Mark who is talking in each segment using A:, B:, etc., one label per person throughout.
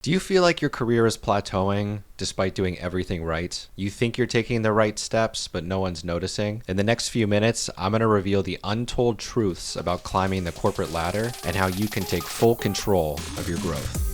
A: Do you feel like your career is plateauing despite doing everything right? You think you're taking the right steps, but no one's noticing? In the next few minutes, I'm going to reveal the untold truths about climbing the corporate ladder and how you can take full control of your growth.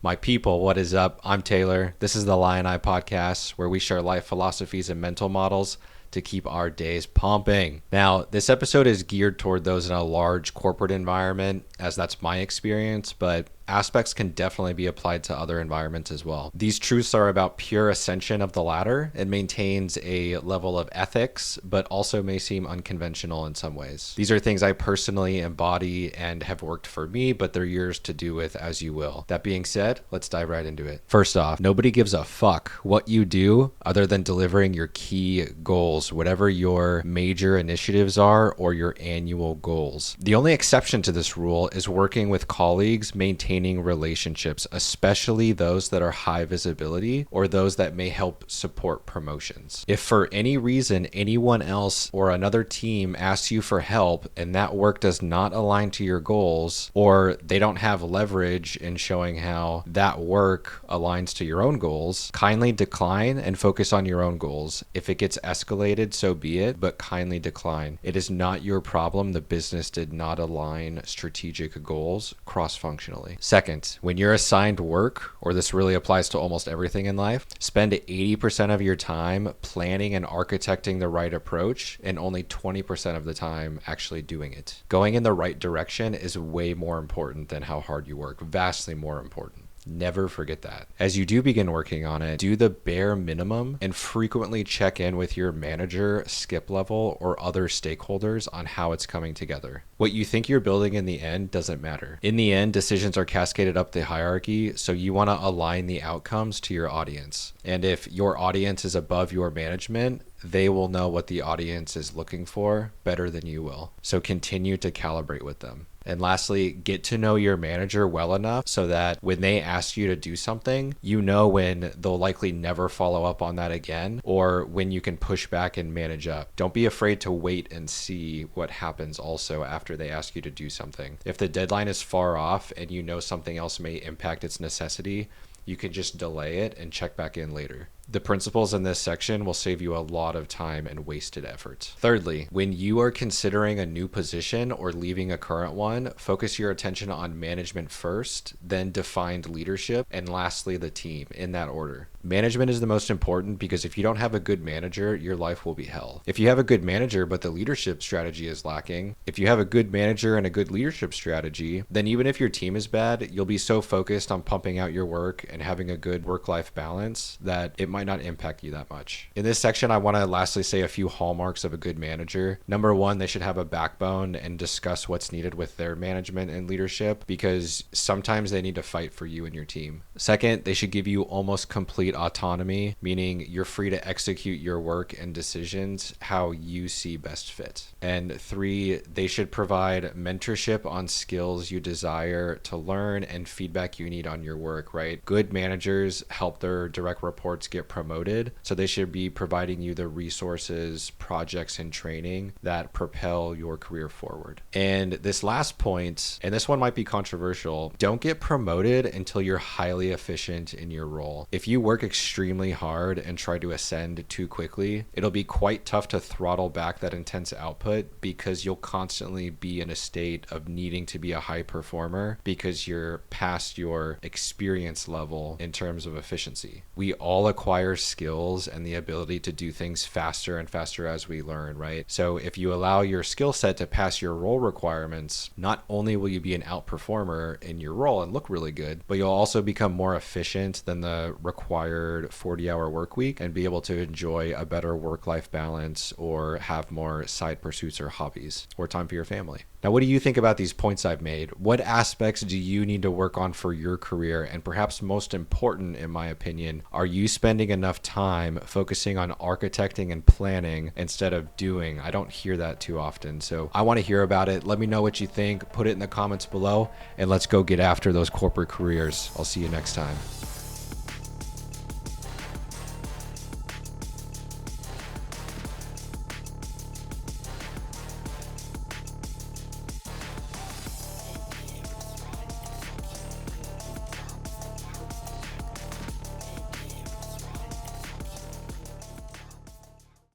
A: My people, what is up? I'm Taylor. This is the Lioneye podcast, where we share life philosophies and mental models to keep our days pumping. Now, this episode is geared toward those in a large corporate environment, as that's my experience, but aspects can definitely be applied to other environments as well. These truths are about pure ascension of the ladder. It maintains a level of ethics, but also may seem unconventional in some ways. These are things I personally embody and have worked for me, but they're yours to do with as you will. That being said, let's dive right into it. First off, nobody gives a fuck what you do other than delivering your key goals, whatever your major initiatives are or your annual goals. The only exception to this rule is working with colleagues, maintaining relationships, especially those that are high visibility or those that may help support promotions. If for any reason anyone else or another team asks you for help and that work does not align to your goals, or they don't have leverage in showing how that work aligns to your own goals, kindly decline and focus on your own goals. If it gets escalated, so be it, but kindly decline. It is not your problem the business did not align strategic goals cross-functionally. Second, when you're assigned work, or this really applies to almost everything in life, spend 80% of your time planning and architecting the right approach and only 20% of the time actually doing it. Going in the right direction is way more important than how hard you work, vastly more important. Never forget that. As you do begin working on it, do the bare minimum and frequently check in with your manager, skip level, or other stakeholders on how it's coming together. What you think you're building in the end doesn't matter. In the end, decisions are cascaded up the hierarchy, so you want to align the outcomes to your audience. And if your audience is above your management, they will know what the audience is looking for better than you will. So continue to calibrate with them. And lastly, get to know your manager well enough so that when they ask you to do something, you know when they'll likely never follow up on that again, or when you can push back and manage up. Don't be afraid to wait and see what happens also after they ask you to do something. If the deadline is far off and you know something else may impact its necessity, you can just delay it and check back in later. The principles in this section will save you a lot of time and wasted effort. Thirdly, when you are considering a new position or leaving a current one, focus your attention on management first, then defined leadership, and lastly, the team, in that order. Management is the most important because if you don't have a good manager, your life will be hell. If you have a good manager, but the leadership strategy is lacking, if you have a good manager and a good leadership strategy, then even if your team is bad, you'll be so focused on pumping out your work and having a good work-life balance that it might not impact you that much. In this section, I want to lastly say a few hallmarks of a good manager. Number one, they should have a backbone and discuss what's needed with their management and leadership, because sometimes they need to fight for you and your team. Second, they should give you almost complete autonomy, meaning you're free to execute your work and decisions how you see best fit. And three, they should provide mentorship on skills you desire to learn and feedback you need on your work, right? Good managers help their direct reports get promoted, so they should be providing you the resources, projects, and training that propel your career forward. And this last point, and this one might be controversial, don't get promoted until you're highly efficient in your role. If you work extremely hard and try to ascend too quickly, it'll be quite tough to throttle back that intense output because you'll constantly be in a state of needing to be a high performer because you're past your experience level in terms of efficiency. We all acquire skills and the ability to do things faster and faster as we learn, right? So if you allow your skill set to pass your role requirements, not only will you be an outperformer in your role and look really good, but you'll also become more efficient than the required 40-hour work week and be able to enjoy a better work-life balance or have more side pursuits or hobbies or time for your family. Now, what do you think about these points I've made? What aspects do you need to work on for your career? And perhaps most important, in my opinion, are you spending enough time focusing on architecting and planning instead of doing? I don't hear that too often. So I want to hear about it. Let me know what you think. Put it in the comments below, and let's go get after those corporate careers. I'll see you next time.